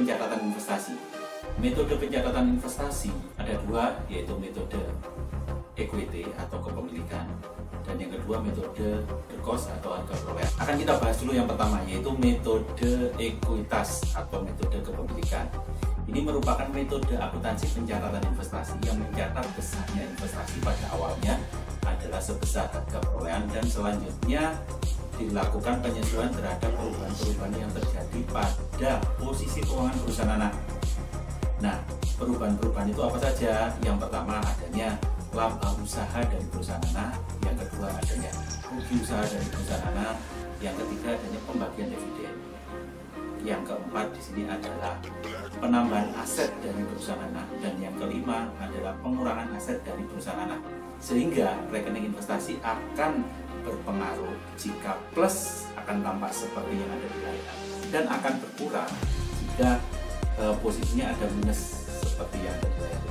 pencatatan investasi. Metode pencatatan investasi ada dua, yaitu metode equity atau kepemilikan, dan yang kedua metode the cost atau harga perolehan. Akan kita bahas dulu yang pertama, yaitu metode ekuitas atau metode kepemilikan. Ini merupakan metode akuntansi pencatatan investasi yang mencatat besarnya investasi pada awalnya adalah sebesar harga perolehan, dan selanjutnya dilakukan penyesuaian terhadap perubahan-perubahan yang terjadi pada posisi keuangan perusahaan anak. Nah, perubahan-perubahan itu apa saja? Yang pertama adanya laba usaha dari perusahaan anak, yang kedua adanya rugi usaha dari perusahaan anak, yang ketiga adanya pembagian dividen, yang keempat di sini adalah penambahan aset dari perusahaan anak, dan yang kelima adalah pengurangan aset dari perusahaan anak. Sehingga rekening investasi akan berpengaruh jika plus akan tampak seperti yang ada di layar, dan akan berkurang jika posisinya ada minus seperti yang ada di layar.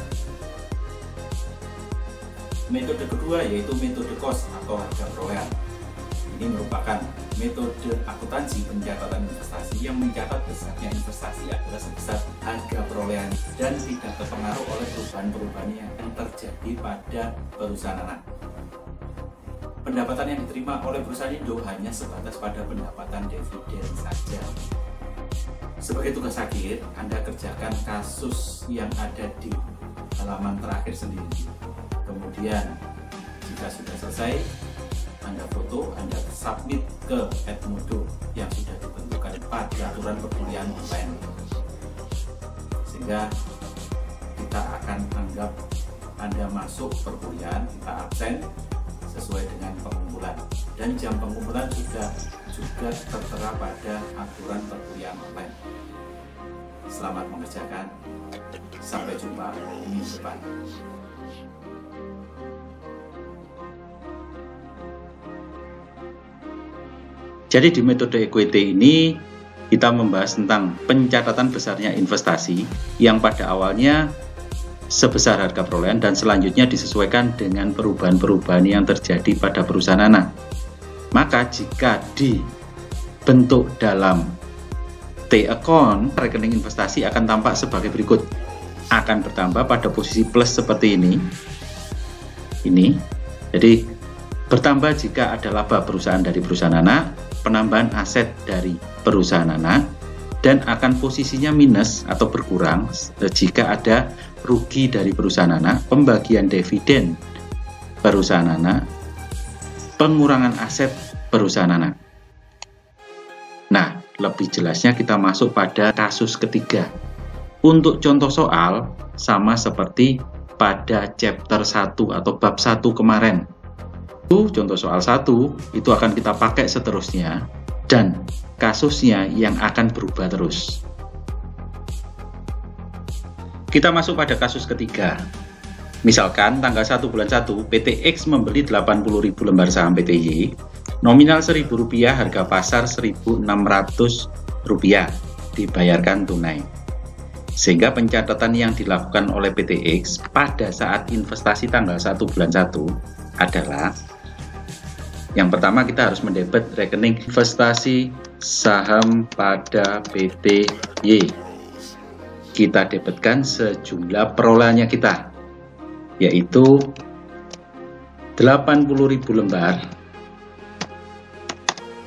Metode kedua yaitu metode cost atau harga perolehan. Ini merupakan metode akuntansi pencatatan investasi yang mencatat besarnya investasi adalah sebesar harga perolehan dan tidak terpengaruh oleh perubahan-perubahan yang terjadi pada perusahaan anak. Pendapatan yang diterima oleh perusahaan induk hanya sebatas pada pendapatan dividen saja. Sebagai tugas akhir, Anda kerjakan kasus yang ada di halaman terakhir sendiri. Kemudian, jika sudah selesai, Anda foto, Anda submit ke Edmodo yang sudah ditentukan pada aturan perkuliahan online. Sehingga kita akan anggap Anda masuk perkuliahan, kita absen sesuai dengan pengumpulan, dan jam pengumpulan juga tertera pada aturan perkuliahan online. Selamat mengerjakan, sampai jumpa minggu depan. Jadi di metode equity ini kita membahas tentang pencatatan besarnya investasi yang pada awalnya sebesar harga perolehan dan selanjutnya disesuaikan dengan perubahan-perubahan yang terjadi pada perusahaan anak. Maka jika dibentuk dalam T-account, rekening investasi akan tampak sebagai berikut. Akan bertambah pada posisi plus seperti ini. Jadi bertambah jika ada laba perusahaan dari perusahaan anak, penambahan aset dari perusahaan anak, dan akan posisinya minus atau berkurang jika ada rugi dari perusahaan anak, pembagian dividen perusahaan anak, pengurangan aset perusahaan anak. Nah, lebih jelasnya kita masuk pada kasus ketiga. Untuk contoh soal, sama seperti pada chapter 1 atau bab 1 kemarin. Contoh soal 1 itu akan kita pakai seterusnya, dan kasusnya yang akan berubah terus. Kita masuk pada kasus ketiga. Misalkan tanggal 1 bulan 1 PT X membeli 80.000 lembar saham PT Y, nominal Rp1.000, harga pasar Rp1.600, dibayarkan tunai. Sehingga pencatatan yang dilakukan oleh PT X pada saat investasi tanggal 1 bulan 1 adalah, yang pertama kita harus mendebet rekening investasi saham pada PT Y. Kita debetkan sejumlah perolehannya kita, yaitu 80.000 lembar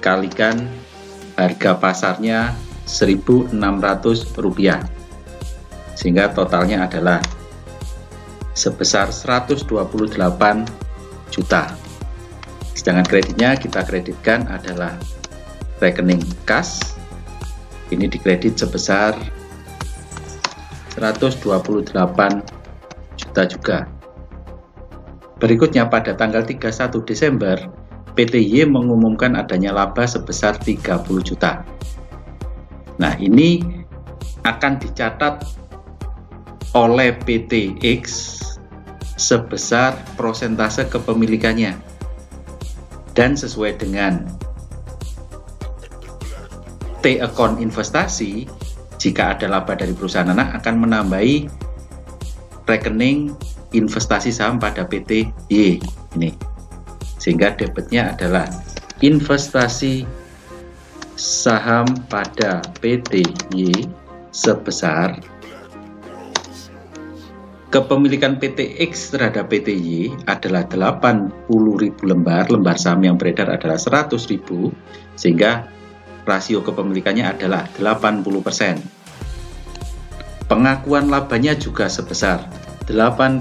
kalikan harga pasarnya Rp1.600, sehingga totalnya adalah sebesar 128 juta. Sedangkan kreditnya kita kreditkan adalah rekening kas, ini dikredit sebesar 128 juta juga. Berikutnya pada tanggal 31 Desember, PT Y mengumumkan adanya laba sebesar 30 juta. Nah, ini akan dicatat oleh PT X sebesar prosentase kepemilikannya. Dan sesuai dengan T-account investasi, jika ada laba dari perusahaan anak akan menambahi rekening investasi saham pada PT Y ini. Sehingga debitnya adalah investasi saham pada PT Y sebesar kepemilikan PTX terhadap PTY adalah 80.000 lembar, lembar saham yang beredar adalah 100.000, sehingga rasio kepemilikannya adalah 80%. Pengakuan labanya juga sebesar 80%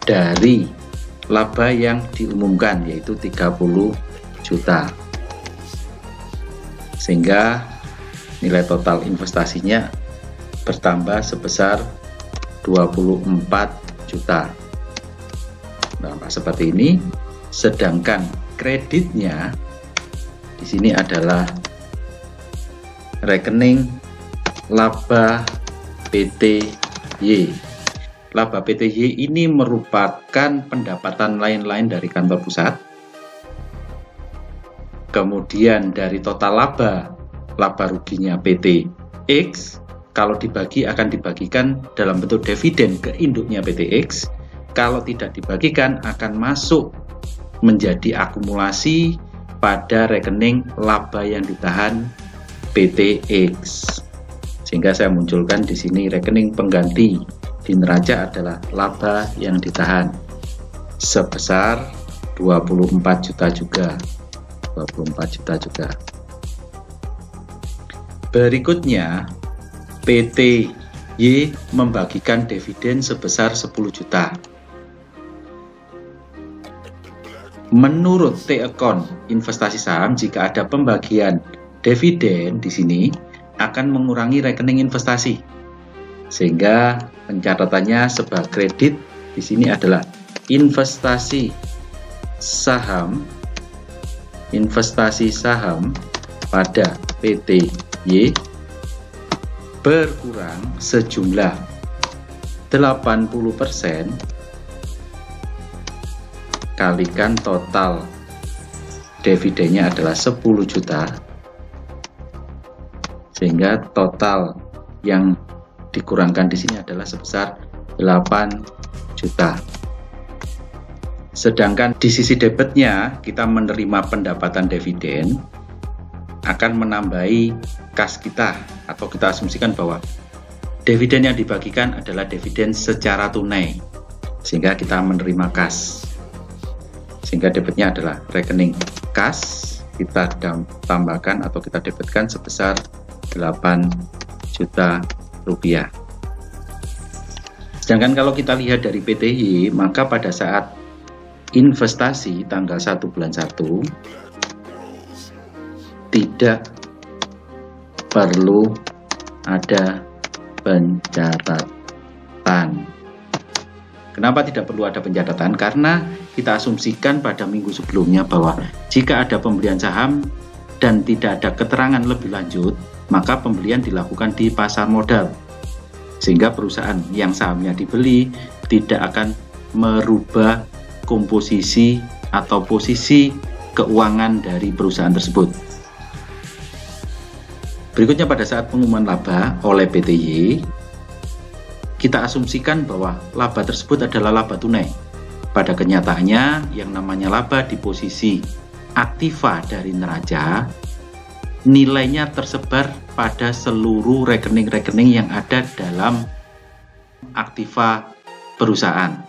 dari laba yang diumumkan, yaitu 30 juta, sehingga nilai total investasinya bertambah sebesar 24 juta. Nah, seperti ini. Sedangkan kreditnya di sini adalah rekening laba PTY. Laba PTY ini merupakan pendapatan lain-lain dari kantor pusat. Kemudian dari total laba ruginya PTX, kalau dibagi akan dibagikan dalam bentuk dividen ke induknya PTX. Kalau tidak dibagikan akan masuk menjadi akumulasi pada rekening laba yang ditahan PTX. Sehingga saya munculkan di sini rekening pengganti di neraca adalah laba yang ditahan sebesar 24 juta juga. 24 juta juga. Berikutnya, PTY membagikan dividen sebesar 10 juta. Menurut T-account investasi saham, jika ada pembagian dividen di sini akan mengurangi rekening investasi, sehingga pencatatannya sebagai kredit di sini adalah investasi saham pada PTY berkurang sejumlah 80% kalikan total dividennya adalah 10 juta, sehingga total yang dikurangkan di sini adalah sebesar 8 juta. Sedangkan di sisi debitnya kita menerima pendapatan dividen akan menambahi kas kita, atau kita asumsikan bahwa dividen yang dibagikan adalah dividen secara tunai, sehingga kita menerima kas. Sehingga debitnya adalah rekening kas, kita tambahkan atau kita debitkan sebesar 8 juta rupiah. Sedangkan kalau kita lihat dari PTY, maka pada saat investasi tanggal 1 bulan 1 tidak perlu ada pencatatan. Kenapa tidak perlu ada pencatatan? Karena kita asumsikan pada minggu sebelumnya bahwa jika ada pembelian saham dan tidak ada keterangan lebih lanjut, maka pembelian dilakukan di pasar modal, sehingga perusahaan yang sahamnya dibeli tidak akan merubah komposisi atau posisi keuangan dari perusahaan tersebut. Berikutnya, pada saat pengumuman laba oleh PTY, kita asumsikan bahwa laba tersebut adalah laba tunai. Pada kenyataannya, yang namanya laba di posisi aktiva dari neraca, nilainya tersebar pada seluruh rekening-rekening yang ada dalam aktiva perusahaan.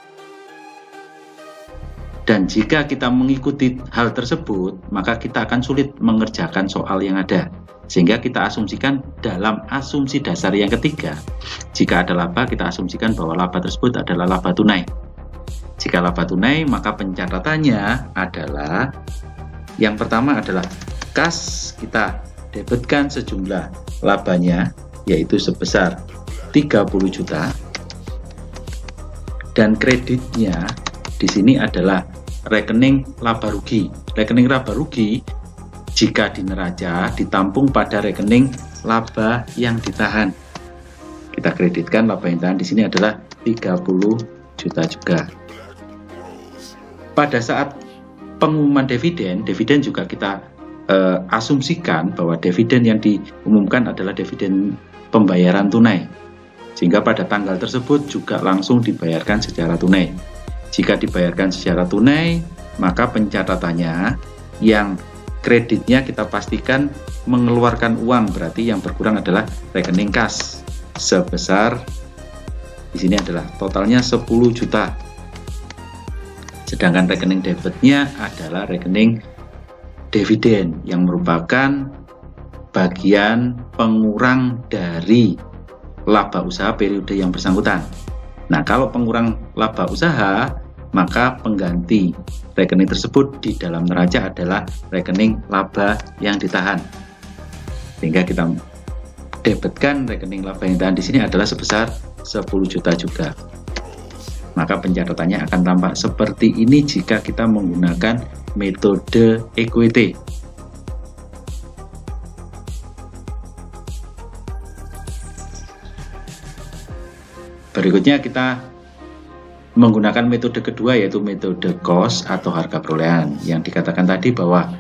Dan jika kita mengikuti hal tersebut, maka kita akan sulit mengerjakan soal yang ada. Sehingga kita asumsikan dalam asumsi dasar yang ketiga, jika ada laba, kita asumsikan bahwa laba tersebut adalah laba tunai. Jika laba tunai, maka pencatatannya adalah, yang pertama adalah kas kita debitkan sejumlah labanya, yaitu sebesar 30 juta, dan kreditnya di sini adalah rekening laba rugi. Rekening laba rugi jika di neraca ditampung pada rekening laba yang ditahan. Kita kreditkan laba yang ditahan di sini adalah 30 juta juga. Pada saat pengumuman dividen juga kita asumsikan bahwa dividen yang diumumkan adalah dividen pembayaran tunai, sehingga pada tanggal tersebut juga langsung dibayarkan secara tunai. Jika dibayarkan secara tunai, maka pencatatannya yang kreditnya kita pastikan mengeluarkan uang, berarti yang berkurang adalah rekening kas sebesar, di sini adalah totalnya 10 juta. Sedangkan rekening debitnya adalah rekening dividen yang merupakan bagian pengurang dari laba usaha periode yang bersangkutan. Nah, kalau pengurang laba usaha, maka pengganti rekening tersebut di dalam neraca adalah rekening laba yang ditahan. Sehingga kita debitkan rekening laba yang ditahan di sini adalah sebesar 10 juta juga. Maka pencatatannya akan tampak seperti ini jika kita menggunakan metode equity. Berikutnya kita menggunakan metode kedua, yaitu metode cost atau harga perolehan. Yang dikatakan tadi bahwa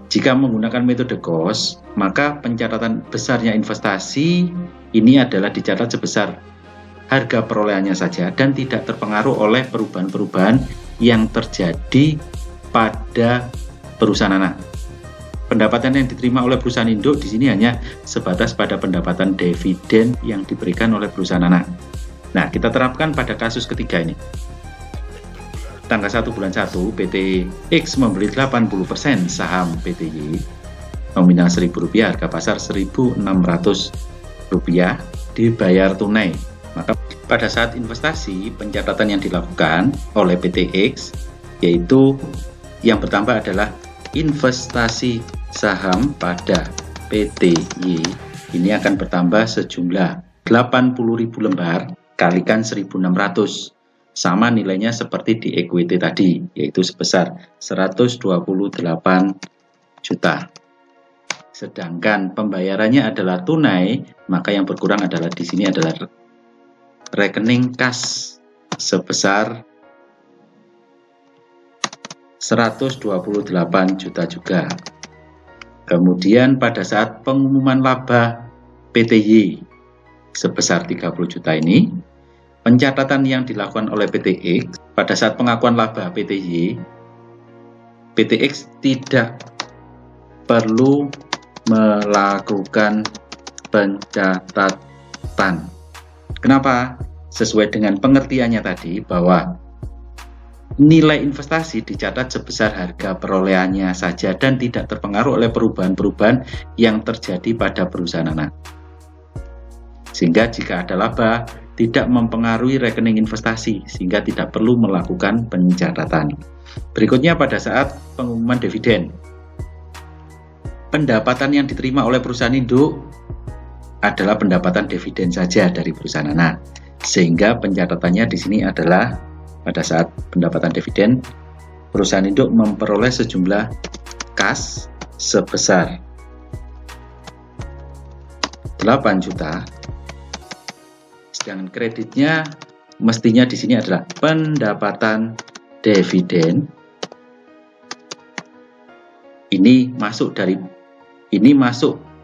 jika menggunakan metode cost, maka pencatatan besarnya investasi ini adalah dicatat sebesar harga perolehannya saja dan tidak terpengaruh oleh perubahan-perubahan yang terjadi pada perusahaan anak. Pendapatan yang diterima oleh perusahaan induk di sini hanya sebatas pada pendapatan dividen yang diberikan oleh perusahaan anak. Nah, kita terapkan pada kasus ketiga ini. Tanggal 1 bulan 1, PT X membeli 80% saham PTY, nominal Rp1.000, harga pasar Rp1.600, dibayar tunai. Maka pada saat investasi, pencatatan yang dilakukan oleh PT X, yaitu yang bertambah adalah investasi saham pada PTY, ini akan bertambah sejumlah 80.000 lembar, kalikan 1.600, sama nilainya seperti di equity tadi, yaitu sebesar 128 juta. Sedangkan pembayarannya adalah tunai, maka yang berkurang adalah di sini adalah rekening kas sebesar 128 juta juga. Kemudian pada saat pengumuman laba PTY sebesar 30 juta ini, pencatatan yang dilakukan oleh PT X pada saat pengakuan laba PTY, PT X tidak perlu melakukan pencatatan. Kenapa? Sesuai dengan pengertiannya tadi bahwa nilai investasi dicatat sebesar harga perolehannya saja dan tidak terpengaruh oleh perubahan-perubahan yang terjadi pada perusahaan anak. Sehingga jika ada laba, tidak mempengaruhi rekening investasi, sehingga tidak perlu melakukan pencatatan. Berikutnya pada saat pengumuman dividen. Pendapatan yang diterima oleh perusahaan induk adalah pendapatan dividen saja dari perusahaan anak. Sehingga pencatatannya di sini adalah pada saat pendapatan dividen, perusahaan induk memperoleh sejumlah kas sebesar 8 juta. Sedangkan kreditnya mestinya di sini adalah pendapatan dividen. Ini masuk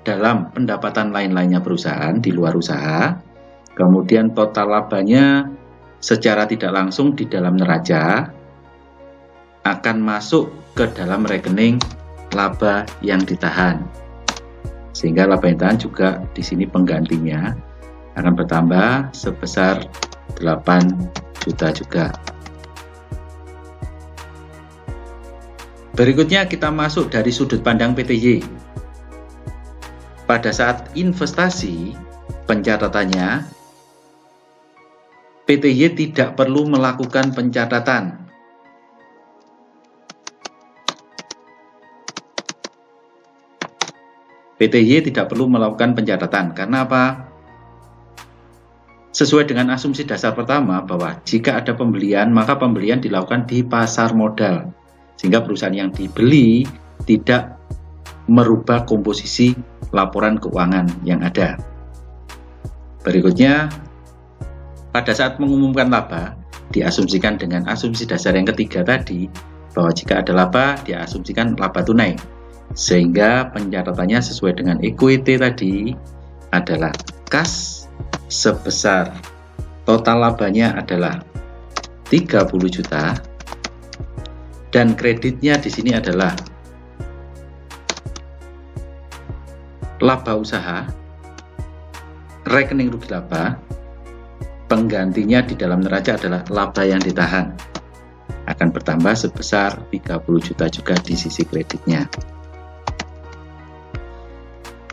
dalam pendapatan lain-lainnya perusahaan di luar usaha. Kemudian total labanya secara tidak langsung di dalam neraca akan masuk ke dalam rekening laba yang ditahan. Sehingga laba yang ditahan juga di sini penggantinya akan bertambah sebesar 8 juta juga. Berikutnya kita masuk dari sudut pandang PTY. Pada saat investasi, pencatatannya PTY tidak perlu melakukan pencatatan. PTY tidak perlu melakukan pencatatan. Karena apa? Sesuai dengan asumsi dasar pertama bahwa jika ada pembelian, maka pembelian dilakukan di pasar modal. Sehingga perusahaan yang dibeli tidak merubah komposisi laporan keuangan yang ada. Berikutnya, pada saat mengumumkan laba, diasumsikan dengan asumsi dasar yang ketiga tadi, bahwa jika ada laba, diasumsikan laba tunai. Sehingga pencatatannya sesuai dengan equity tadi adalah kas sebesar total labanya adalah 30 juta dan kreditnya di sini adalah laba usaha, rekening rugi laba, penggantinya di dalam neraca adalah laba yang ditahan, akan bertambah sebesar 30 juta juga di sisi kreditnya.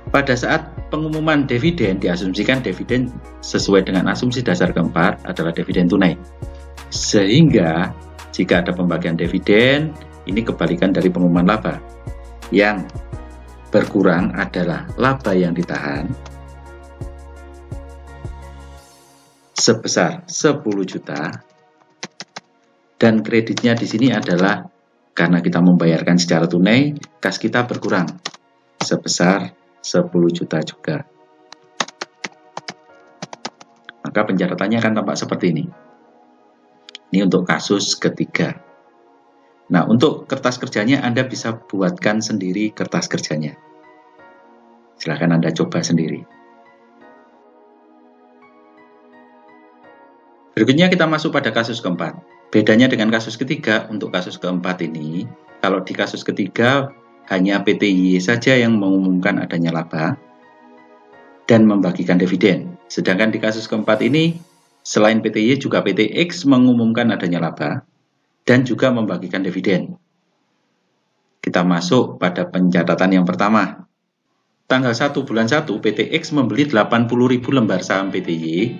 Pada saat pengumuman dividen, diasumsikan dividen sesuai dengan asumsi dasar keempat adalah dividen tunai. Sehingga jika ada pembagian dividen, ini kebalikan dari pengumuman laba. Yang berkurang adalah laba yang ditahan sebesar 10 juta, dan kreditnya di sini adalah karena kita membayarkan secara tunai, kas kita berkurang sebesar 10 juta juga. Maka pencatatannya akan tampak seperti ini. Ini untuk kasus ketiga. Nah, untuk kertas kerjanya Anda bisa buatkan sendiri kertas kerjanya. Silahkan Anda coba sendiri. Berikutnya kita masuk pada kasus keempat. Bedanya dengan kasus ketiga, untuk kasus keempat ini, kalau di kasus ketiga hanya PTY saja yang mengumumkan adanya laba dan membagikan dividen. Sedangkan di kasus keempat ini, selain PTY juga PTX mengumumkan adanya laba dan juga membagikan dividen. Kita masuk pada pencatatan yang pertama. Tanggal 1 bulan 1, PTX membeli 80.000 lembar saham PTY,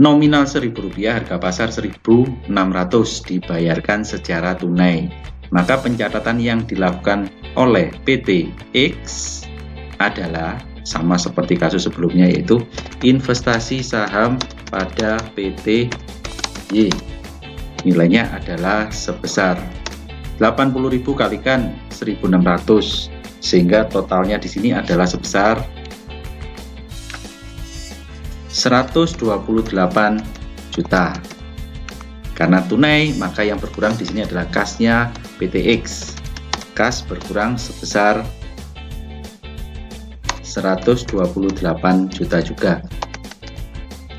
nominal Rp1.000, harga pasar Rp1.600, dibayarkan secara tunai. Maka pencatatan yang dilakukan oleh PTX adalah sama seperti kasus sebelumnya, yaitu investasi saham pada PTY. Nilainya adalah sebesar 80.000 kalikan 1.600, sehingga totalnya di sini adalah sebesar 128 juta. Karena tunai, maka yang berkurang di sini adalah kasnya PTX. Kas berkurang sebesar 128 juta juga.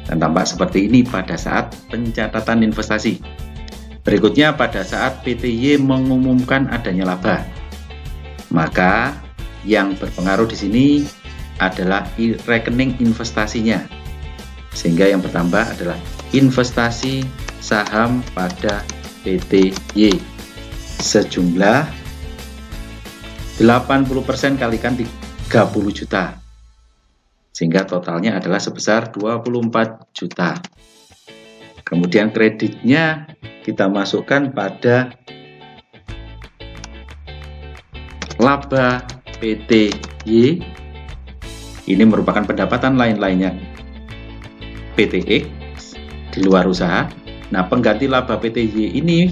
Dan tampak seperti ini pada saat pencatatan investasi. Berikutnya pada saat PTY mengumumkan adanya laba. Maka yang berpengaruh di sini adalah rekening investasinya. Sehingga yang bertambah adalah investasi saham pada PTY sejumlah 80% kalikan 30 juta, sehingga totalnya adalah sebesar 24 juta. Kemudian kreditnya kita masukkan pada laba PTY. Ini merupakan pendapatan lain-lainnya PTX di luar usaha. Nah, pengganti laba PTY ini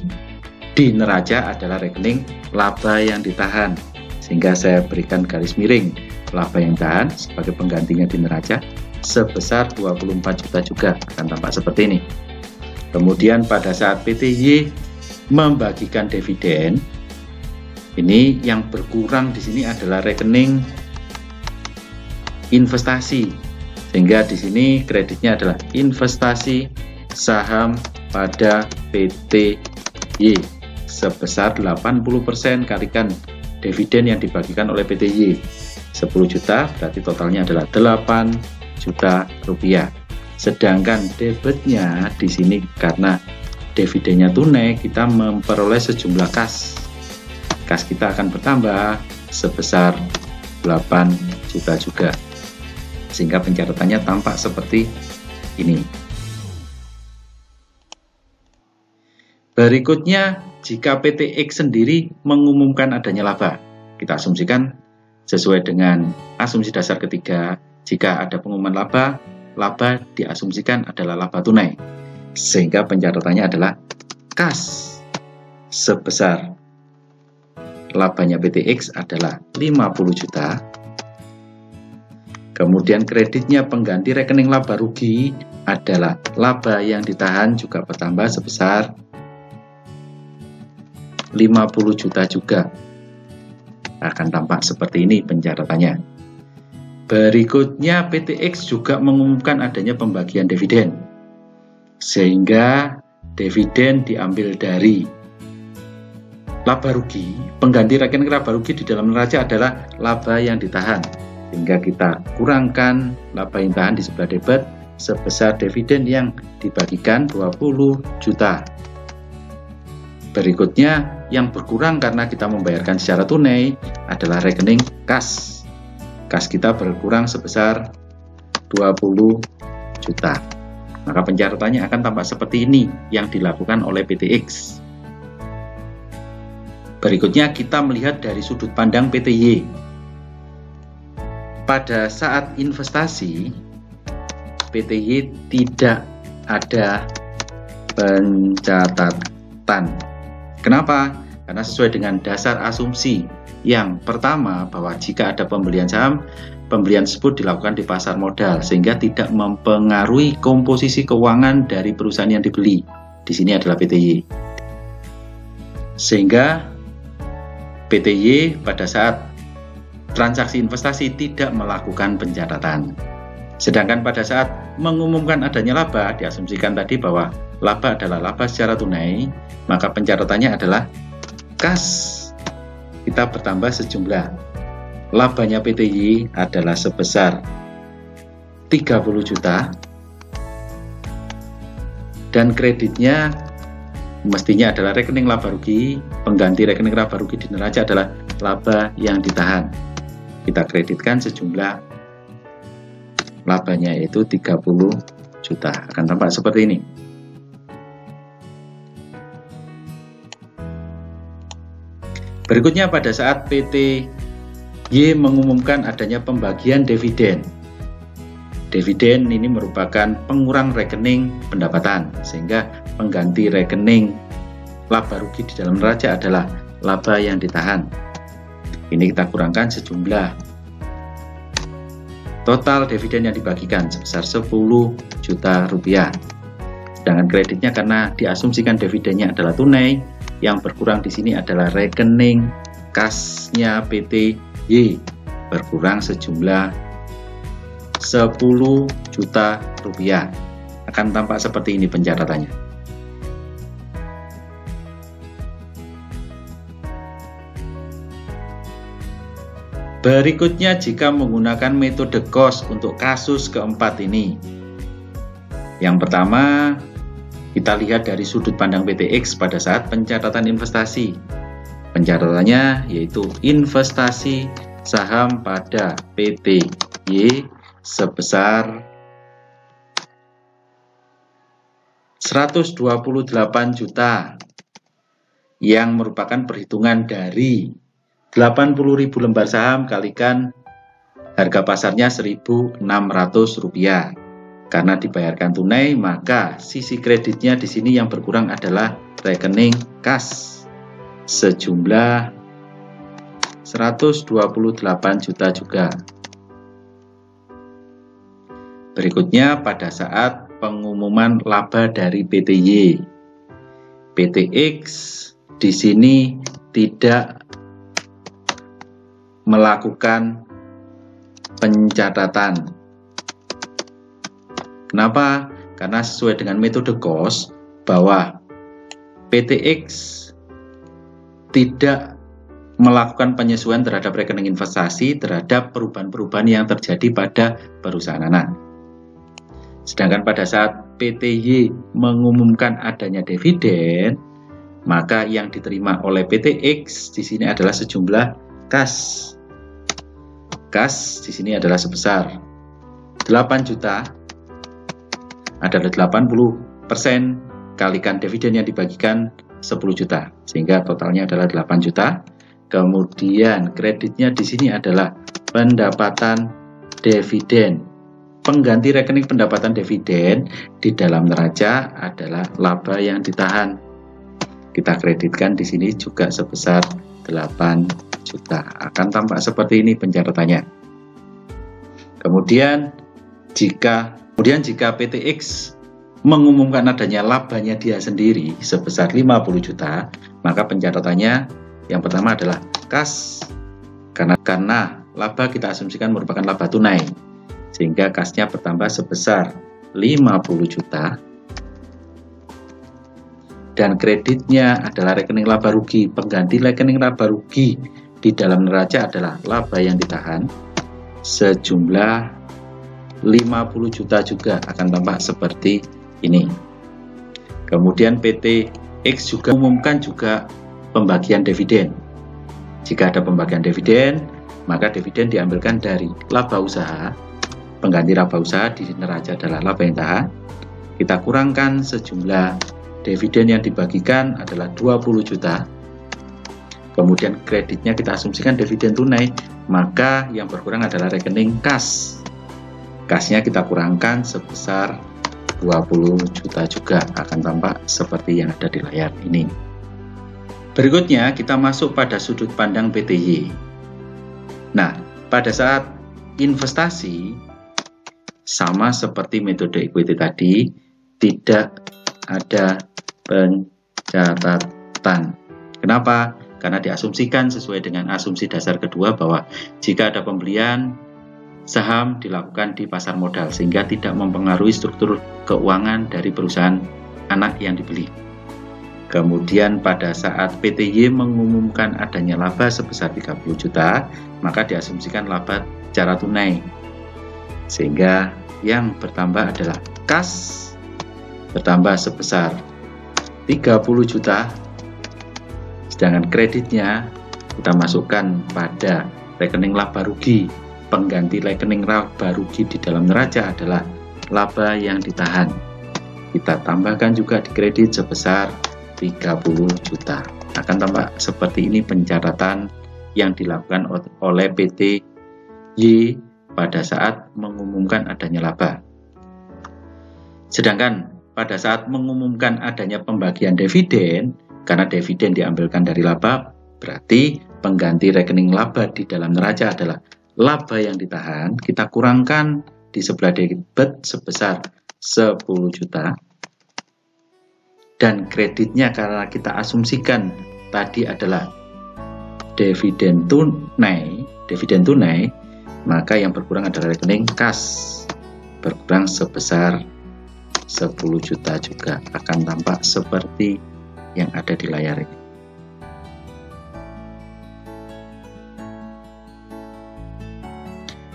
di neraca adalah rekening laba yang ditahan, sehingga saya berikan garis miring laba yang ditahan sebagai penggantinya di neraca sebesar 24 juta juga, akan tampak seperti ini. Kemudian pada saat PTY membagikan dividen, ini yang berkurang di sini adalah rekening investasi, sehingga di sini kreditnya adalah investasi saham pada PTY sebesar 80% kalikan dividen yang dibagikan oleh PTY 10 juta, berarti totalnya adalah 8 juta rupiah. Sedangkan debitnya di sini karena dividennya tunai, kita memperoleh sejumlah kas. Kas kita akan bertambah sebesar 8 juta juga. Sehingga pencatatannya tampak seperti ini. Berikutnya, jika PTX sendiri mengumumkan adanya laba, kita asumsikan sesuai dengan asumsi dasar ketiga, jika ada pengumuman laba, laba diasumsikan adalah laba tunai. Sehingga pencatatannya adalah kas sebesar labanya PTX adalah 50 juta. Kemudian kreditnya pengganti rekening laba rugi adalah laba yang ditahan juga bertambah sebesar 50 juta juga. Akan tampak seperti ini pencatatannya. Berikutnya PTX juga mengumumkan adanya pembagian dividen. Sehingga dividen diambil dari laba rugi. Pengganti rekening laba rugi di dalam neraca adalah laba yang ditahan. sehingga kita kurangkan laba yang ditahan di sebelah debit sebesar dividen yang dibagikan 20 juta. Berikutnya yang berkurang karena kita membayarkan secara tunai adalah rekening kas. Kas kita berkurang sebesar 20 juta. Maka pencatatannya akan tampak seperti ini yang dilakukan oleh PTX. Berikutnya kita melihat dari sudut pandang PTY. Pada saat investasi, PTY tidak ada pencatatan. Kenapa? Karena sesuai dengan dasar asumsi yang pertama bahwa jika ada pembelian saham, pembelian tersebut dilakukan di pasar modal sehingga tidak mempengaruhi komposisi keuangan dari perusahaan yang dibeli. Di sini adalah PTY. Sehingga PTY pada saat transaksi investasi tidak melakukan pencatatan. Sedangkan pada saat mengumumkan adanya laba, diasumsikan tadi bahwa laba adalah laba secara tunai, maka pencatatannya adalah kas kita bertambah sejumlah. Labanya PTY adalah sebesar 30 juta dan kreditnya mestinya adalah rekening laba rugi. Pengganti rekening laba rugi di neraca adalah laba yang ditahan. Kita kreditkan sejumlah labanya yaitu 30 juta. Akan tampak seperti ini. Berikutnya pada saat PTY mengumumkan adanya pembagian dividen. Dividen ini merupakan pengurang rekening pendapatan, sehingga pengganti rekening laba rugi di dalam neraca adalah laba yang ditahan. Ini kita kurangkan sejumlah. Total dividen yang dibagikan sebesar 10 juta rupiah. Sedangkan kreditnya karena diasumsikan dividennya adalah tunai, yang berkurang di sini adalah rekening kasnya PTY berkurang sejumlah 10 juta rupiah. Akan tampak seperti ini pencatatannya. Berikutnya jika menggunakan metode cost untuk kasus keempat ini. Yang pertama, kita lihat dari sudut pandang PTX pada saat pencatatan investasi. Pencatatannya yaitu investasi saham pada PTY sebesar 128 juta yang merupakan perhitungan dari 80.000 lembar saham kalikan harga pasarnya Rp1.600. Karena dibayarkan tunai, maka sisi kreditnya di sini yang berkurang adalah rekening kas sejumlah 128 juta juga. Berikutnya pada saat pengumuman laba dari PTY. PTX di sini tidak melakukan pencatatan. Kenapa? Karena sesuai dengan metode cost bahwa PTX tidak melakukan penyesuaian terhadap rekening investasi terhadap perubahan-perubahan yang terjadi pada perusahaan anak. Sedangkan pada saat PTY mengumumkan adanya dividen, maka yang diterima oleh PTX di sini adalah sejumlah kas. Kas di sini adalah sebesar 8 juta adalah 80% kalikan dividen yang dibagikan 10 juta sehingga totalnya adalah 8 juta. Kemudian kreditnya di sini adalah pendapatan dividen. Pengganti rekening pendapatan dividen di dalam neraca adalah laba yang ditahan. Kita kreditkan di sini juga sebesar 8 juta. Akan tampak seperti ini pencatatannya. Kemudian jika PTX mengumumkan adanya labanya dia sendiri sebesar 50 juta, maka pencatatannya yang pertama adalah kas. Karena laba kita asumsikan merupakan laba tunai, sehingga kasnya bertambah sebesar 50 juta. Dan kreditnya adalah rekening laba rugi. Pengganti rekening laba rugi di dalam neraca adalah laba yang ditahan sejumlah 50 juta juga akan tampak seperti ini. Kemudian PT X juga umumkan juga pembagian dividen. Jika ada pembagian dividen, maka dividen diambilkan dari laba usaha. Pengganti laba usaha di neraca adalah laba yang tahan. Kita kurangkan sejumlah dividen yang dibagikan adalah 20 juta. Kemudian kreditnya kita asumsikan dividen tunai, maka yang berkurang adalah rekening kas. Kasnya kita kurangkan sebesar 20 juta juga, akan tampak seperti yang ada di layar ini. Berikutnya kita masuk pada sudut pandang PTY. Nah, pada saat investasi sama seperti metode equity tadi, tidak ada pencatatan. Kenapa? Karena diasumsikan sesuai dengan asumsi dasar kedua bahwa jika ada pembelian saham dilakukan di pasar modal sehingga tidak mempengaruhi struktur keuangan dari perusahaan anak yang dibeli. Kemudian pada saat PTY mengumumkan adanya laba sebesar 30 juta, maka diasumsikan laba secara tunai. Sehingga yang bertambah adalah kas bertambah sebesar 30 juta, sedangkan kreditnya kita masukkan pada rekening laba rugi. Pengganti rekening laba rugi di dalam neraca adalah laba yang ditahan. Kita tambahkan juga di kredit sebesar 30 juta. Akan tampak seperti ini pencatatan yang dilakukan oleh PTY pada saat mengumumkan adanya laba. Sedangkan pada saat mengumumkan adanya pembagian dividen, karena dividen diambilkan dari laba, berarti pengganti rekening laba di dalam neraca adalah laba yang ditahan. Kita kurangkan di sebelah debit sebesar 10 juta. Dan kreditnya karena kita asumsikan tadi adalah dividen tunai, maka yang berkurang adalah rekening kas, berkurang sebesar 10 juta juga, akan tampak seperti yang ada di layar ini.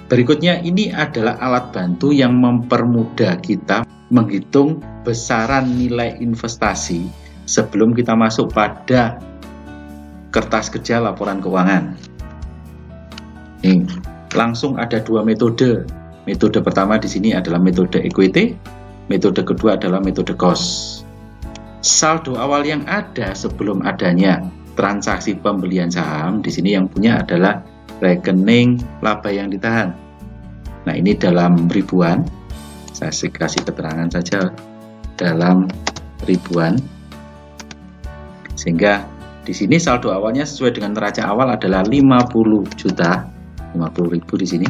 Berikutnya ini adalah alat bantu yang mempermudah kita menghitung besaran nilai investasi sebelum kita masuk pada kertas kerja laporan keuangan. Ini langsung ada dua metode. Metode pertama di sini adalah metode equity, metode kedua adalah metode cost. Saldo awal yang ada sebelum adanya transaksi pembelian saham di sini yang punya adalah rekening laba yang ditahan. Nah, ini dalam ribuan. Saya kasih keterangan saja dalam ribuan. Sehingga di sini saldo awalnya sesuai dengan neraca awal adalah 50 juta. 50.000 di sini.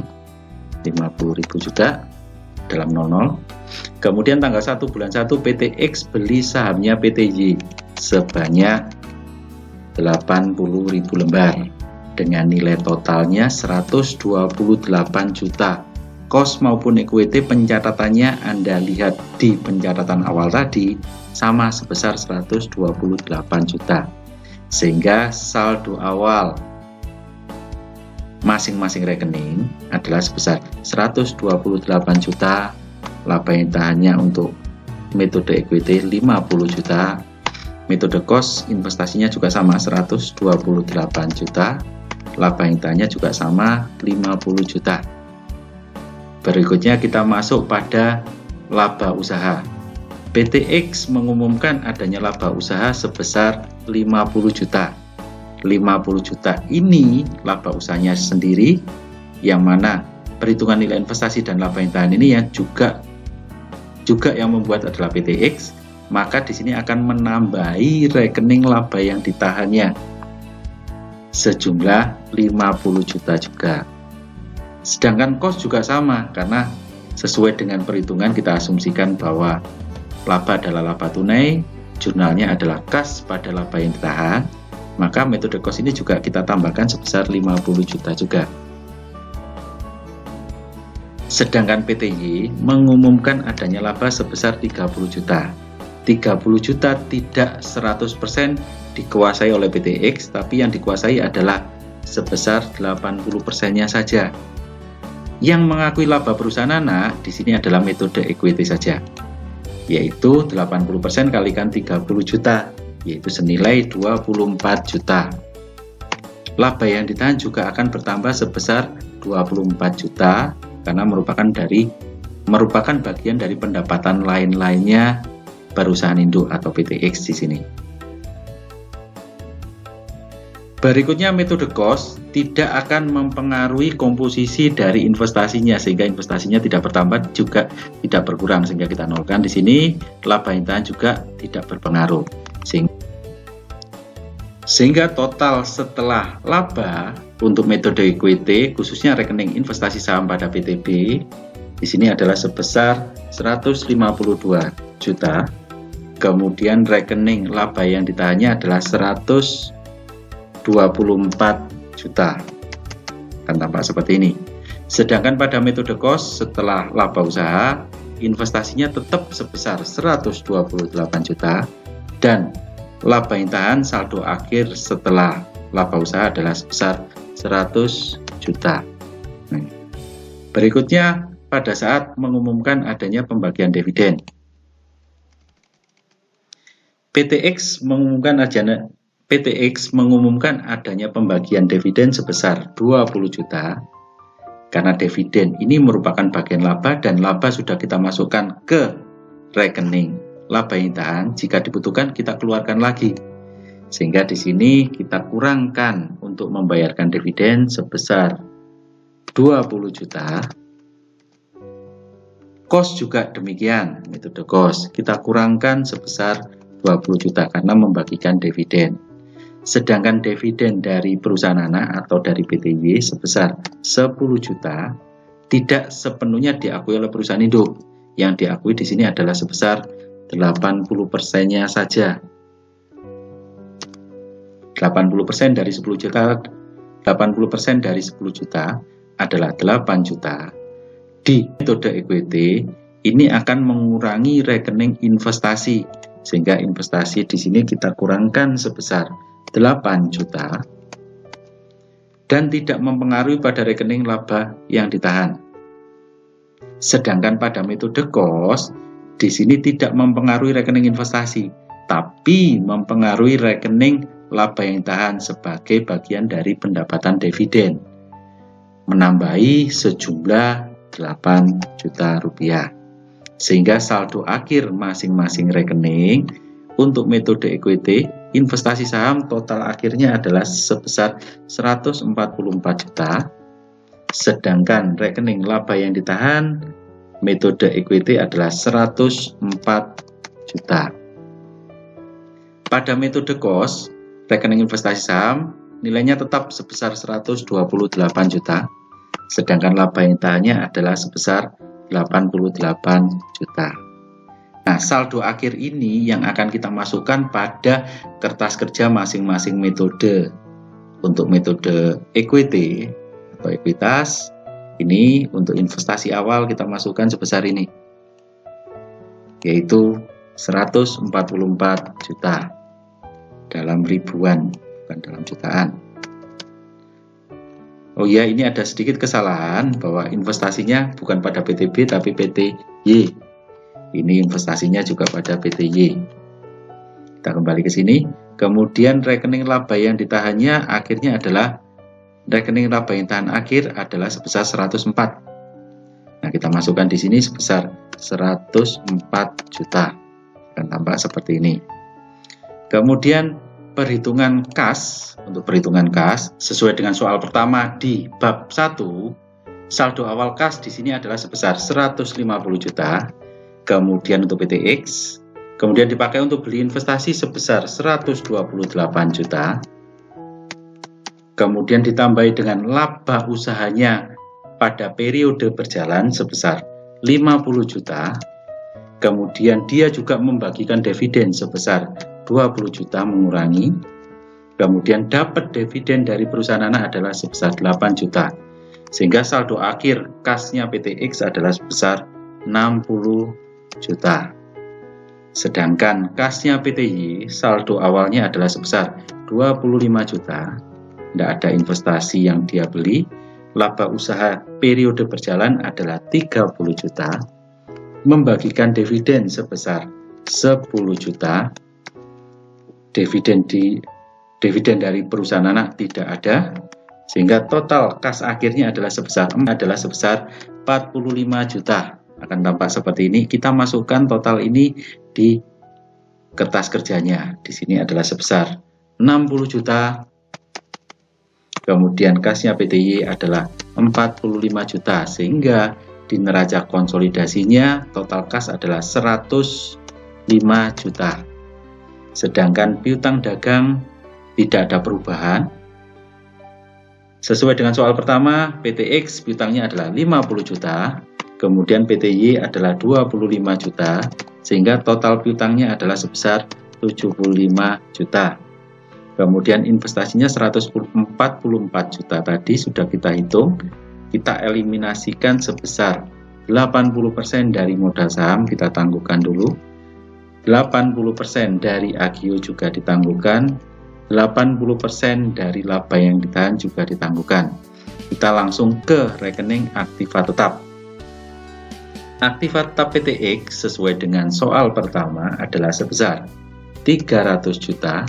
50.000 juga dalam 00. Kemudian tanggal 1 bulan 1 PT X beli sahamnya PTY sebanyak 80.000 lembar dengan nilai totalnya 128 juta. Cost maupun equity pencatatannya Anda lihat di pencatatan awal tadi sama sebesar 128 juta. Sehingga saldo awal masing-masing rekening adalah sebesar 128 juta. Laba yang tahannya untuk metode equity 50 juta. Metode cost investasinya juga sama 128 juta. Laba yang tahannya juga sama 50 juta. Berikutnya kita masuk pada laba usaha. PT X mengumumkan adanya laba usaha sebesar 50 juta. 50 juta ini laba usahanya sendiri, yang mana perhitungan nilai investasi dan laba yang tahan ini yang juga yang membuat adalah PT X, maka di sini akan menambahi rekening laba yang ditahannya sejumlah 50 juta juga. Sedangkan cost juga sama, karena sesuai dengan perhitungan kita asumsikan bahwa laba adalah laba tunai, jurnalnya adalah kas pada laba yang ditahan, maka metode cost ini juga kita tambahkan sebesar 50 juta juga. Sedangkan PTY mengumumkan adanya laba sebesar 30 juta. 30 juta tidak 100% dikuasai oleh PT X, tapi yang dikuasai adalah sebesar 80%-nya saja. Yang mengakui laba perusahaan anak di sini adalah metode equity saja, yaitu 80% kalikan 30 juta, yaitu senilai 24 juta. Laba yang ditahan juga akan bertambah sebesar 24 juta karena merupakan bagian dari pendapatan lain-lainnya perusahaan induk atau PTX di sini. Berikutnya metode cost tidak akan mempengaruhi komposisi dari investasinya, sehingga investasinya tidak bertambah juga tidak berkurang, sehingga kita nolkan di sini. Laba yang ditahan juga tidak berpengaruh, sehingga total setelah laba untuk metode equity khususnya rekening investasi saham pada PTB di sini adalah sebesar 152 juta. Kemudian rekening laba yang ditahannya adalah 124 juta, kan tampak seperti ini. Sedangkan pada metode cost setelah laba usaha investasinya tetap sebesar 128 juta dan laba yang tahan saldo akhir setelah laba usaha adalah sebesar 100 juta. Berikutnya pada saat mengumumkan adanya pembagian dividen, PTX mengumumkan adanya pembagian dividen sebesar 20 juta karena dividen ini merupakan bagian laba dan laba sudah kita masukkan ke rekening laba yang ditahan. Jika dibutuhkan kita keluarkan lagi, sehingga di sini kita kurangkan untuk membayarkan dividen sebesar 20 juta. Cost juga demikian, metode cost kita kurangkan sebesar 20 juta karena membagikan dividen. Sedangkan dividen dari perusahaan anak atau dari PTY sebesar 10 juta tidak sepenuhnya diakui oleh perusahaan induk. Yang diakui di sini adalah sebesar 80%-nya saja. 80% dari 10 juta, 80% dari 10 juta adalah 8 juta. Di metode equity ini akan mengurangi rekening investasi, sehingga investasi di sini kita kurangkan sebesar 8 juta dan tidak mempengaruhi pada rekening laba yang ditahan. Sedangkan pada metode cost di sini tidak mempengaruhi rekening investasi, tapi mempengaruhi rekening laba yang ditahan sebagai bagian dari pendapatan dividen, menambahi sejumlah 8 juta rupiah. Sehingga saldo akhir masing-masing rekening untuk metode equity investasi saham total akhirnya adalah sebesar 144 juta. Sedangkan rekening laba yang ditahan metode equity adalah 104 juta. Pada metode cost rekening investasi saham nilainya tetap sebesar 128 juta. Sedangkan laba yang ditahannya adalah sebesar 88 juta. Nah, saldo akhir ini yang akan kita masukkan pada kertas kerja masing-masing metode. Untuk metode equity atau ekuitas, ini untuk investasi awal kita masukkan sebesar ini, yaitu 144 juta dalam ribuan, bukan dalam jutaan. Oh iya, ini ada sedikit kesalahan bahwa investasinya bukan pada PTB tapi PTY. Ini investasinya juga pada PTY. Kita kembali ke sini. Kemudian rekening laba yang ditahannya akhirnya adalah rekening laba yang tahan akhir adalah sebesar 104. Nah, kita masukkan di sini sebesar 104 juta. Dan tampak seperti ini. Kemudian perhitungan kas, untuk perhitungan kas sesuai dengan soal pertama di bab 1, saldo awal kas di sini adalah sebesar 150 juta. Kemudian untuk PTX, kemudian dipakai untuk beli investasi sebesar 128 juta. Kemudian ditambahi dengan laba usahanya pada periode berjalan sebesar 50 juta. Kemudian dia juga membagikan dividen sebesar 20 juta mengurangi. Kemudian dapat dividen dari perusahaan anak adalah sebesar 8 juta. Sehingga saldo akhir kasnya PTX adalah sebesar 60 juta. Sedangkan kasnya PTY saldo awalnya adalah sebesar 25 juta. Tidak ada investasi yang dia beli. laba usaha periode berjalan adalah 30 juta, membagikan dividen sebesar 10 juta, dividen dari perusahaan anak tidak ada, sehingga total kas akhirnya adalah sebesar 45 juta. Akan tampak seperti ini. Kita masukkan total ini di kertas kerjanya. Di sini adalah sebesar 60 juta. Kemudian kasnya PTY adalah 45 juta, sehingga di neraca konsolidasinya total kas adalah 105 juta. Sedangkan piutang dagang tidak ada perubahan. Sesuai dengan soal pertama, PTX piutangnya adalah 50 juta, kemudian PTY adalah 25 juta, sehingga total piutangnya adalah sebesar 75 juta. Kemudian investasinya 144 juta tadi sudah kita hitung. Kita eliminasikan sebesar 80% dari modal saham, kita tangguhkan dulu. 80% dari agio juga ditangguhkan. 80% dari laba yang ditahan juga ditangguhkan. Kita langsung ke rekening aktiva tetap. Aktiva tetap PTX sesuai dengan soal pertama adalah sebesar 300 juta.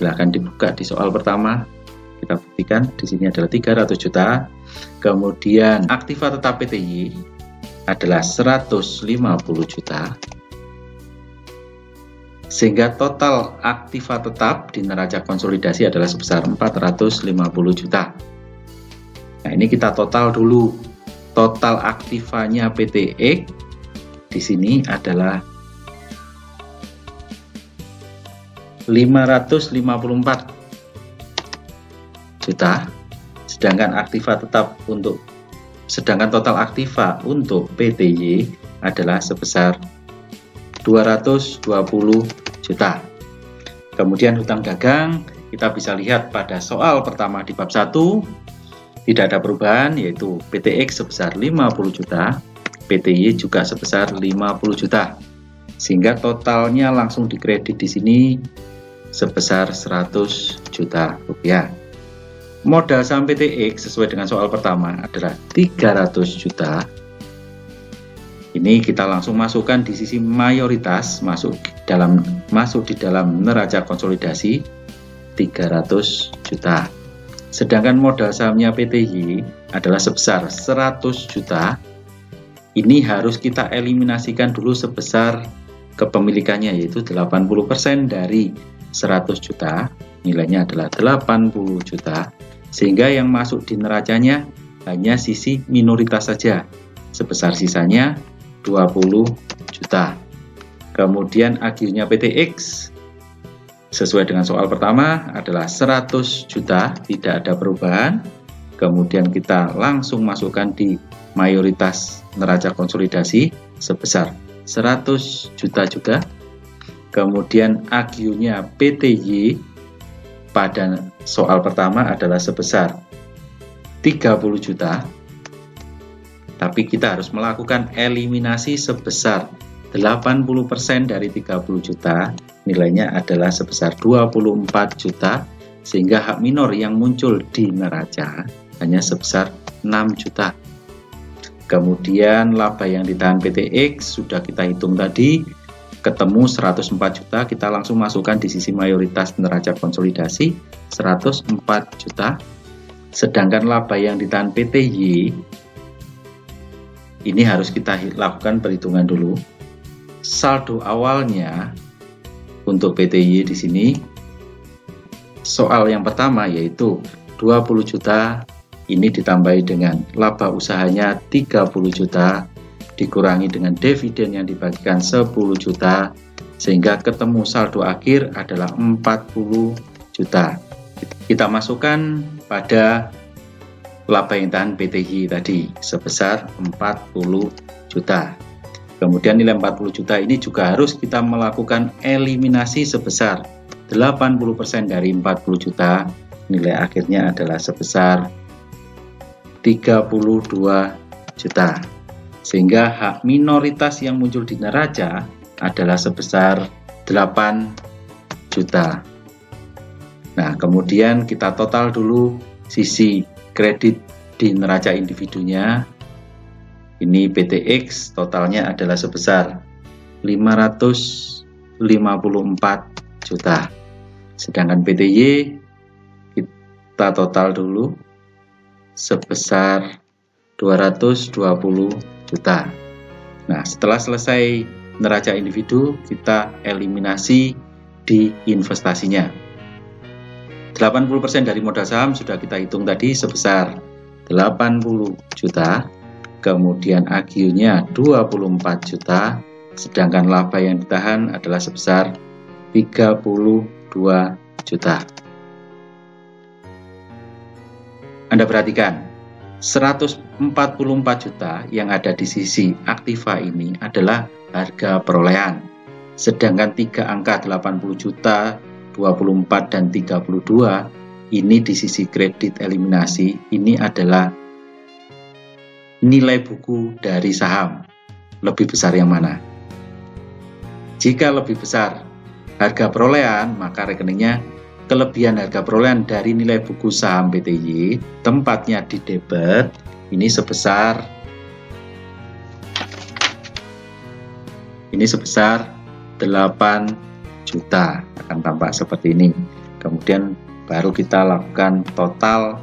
Silahkan dibuka di soal pertama, kita buktikan di sini adalah 300 juta. Kemudian aktiva tetap PTY adalah 150 juta, sehingga total aktiva tetap di neraca konsolidasi adalah sebesar 450 juta. Nah, ini kita total dulu. Total aktivanya PTX di sini adalah 554 juta, sedangkan total aktiva untuk PTY adalah sebesar 220 juta. Kemudian hutang dagang kita bisa lihat pada soal pertama di bab 1 tidak ada perubahan, yaitu PTX sebesar 50 juta, PTY juga sebesar 50 juta. Sehingga totalnya langsung dikredit di sini sebesar 100 juta rupiah. Modal saham PTX sesuai dengan soal pertama adalah 300 juta. Ini kita langsung masukkan di sisi mayoritas, masuk di dalam neraca konsolidasi 300 juta. Sedangkan modal sahamnya PTY adalah sebesar 100 juta. Ini harus kita eliminasikan dulu sebesar kepemilikannya, yaitu 80% dari 100 juta, nilainya adalah 80 juta, sehingga yang masuk di neracanya hanya sisi minoritas saja, sebesar sisanya 20 juta. Kemudian agionya PTX sesuai dengan soal pertama adalah 100 juta, tidak ada perubahan. Kemudian kita langsung masukkan di mayoritas neraca konsolidasi sebesar 100 juta juga. Kemudian agionya PTY pada soal pertama adalah sebesar 30 juta. Tapi kita harus melakukan eliminasi sebesar 80% dari 30 juta. Nilainya adalah sebesar 24 juta. Sehingga hak minor yang muncul di neraca hanya sebesar 6 juta. Kemudian laba yang ditahan PTX sudah kita hitung tadi, ketemu 104 juta, kita langsung masukkan di sisi mayoritas neraca konsolidasi 104 juta. Sedangkan laba yang ditahan PTY ini harus kita lakukan perhitungan dulu. Saldo awalnya untuk PTY di sini soal yang pertama yaitu 20 juta, ini ditambahi dengan laba usahanya 30 juta dikurangi dengan dividen yang dibagikan 10 juta, sehingga ketemu saldo akhir adalah 40 juta. Kita masukkan pada laba yang ditahan PTY tadi sebesar 40 juta. Kemudian nilai 40 juta ini juga harus kita melakukan eliminasi sebesar 80% dari 40 juta. Nilai akhirnya adalah sebesar 32 juta. Sehingga hak minoritas yang muncul di neraca adalah sebesar 8 juta. Nah, kemudian kita total dulu sisi kredit di neraca individunya, ini PTX totalnya adalah sebesar 554 juta. Sedangkan PTY kita total dulu sebesar 220 juta. Nah, setelah selesai neraca individu, kita eliminasi di investasinya. 80% dari modal saham sudah kita hitung tadi sebesar 80 juta. Kemudian AGU-nya 24 juta, sedangkan laba yang ditahan adalah sebesar 32 juta. Anda perhatikan, 144 juta yang ada di sisi aktiva ini adalah harga perolehan. Sedangkan 3 angka 80 juta, 24 dan 32 ini di sisi kredit eliminasi, ini adalah nilai buku dari saham. Lebih besar yang mana? Jika lebih besar harga perolehan, maka rekeningnya kelebihan harga perolehan dari nilai buku saham PTY tempatnya di debit ini sebesar 8 juta, akan tampak seperti ini. Kemudian baru kita lakukan total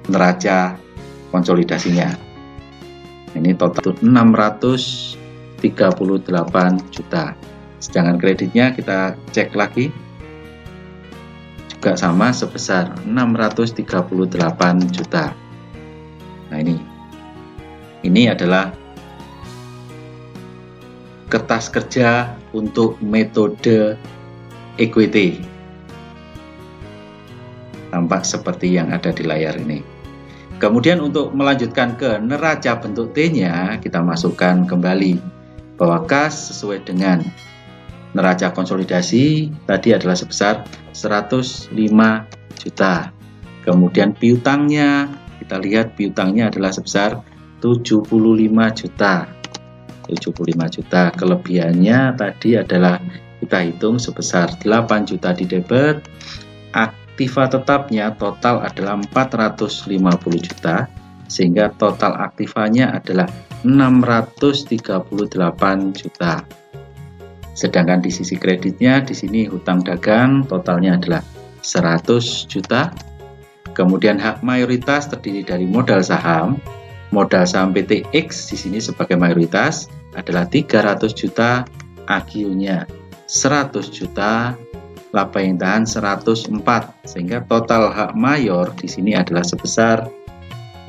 neraca konsolidasinya. Ini total 638 juta. Sedangkan kreditnya kita cek lagi, juga sama sebesar 638 juta. Nah, ini adalah kertas kerja untuk metode equity. Tampak seperti yang ada di layar ini. Kemudian untuk melanjutkan ke neraca bentuk T-nya, kita masukkan kembali bahwa kas sesuai dengan neraca konsolidasi tadi adalah sebesar 105 juta. Kemudian piutangnya, kita lihat piutangnya adalah sebesar 75 juta. 75 juta. Kelebihannya tadi adalah kita hitung sebesar 8 juta di debit. Aktiva tetapnya total adalah 450 juta, sehingga total aktivanya adalah 638 juta. Sedangkan di sisi kreditnya, di sini hutang dagang totalnya adalah 100 juta. Kemudian hak mayoritas terdiri dari modal saham PTX di sini sebagai mayoritas adalah 300 juta, AGU-nya 100 juta, laba yang tahan 104, sehingga total hak mayor di sini adalah sebesar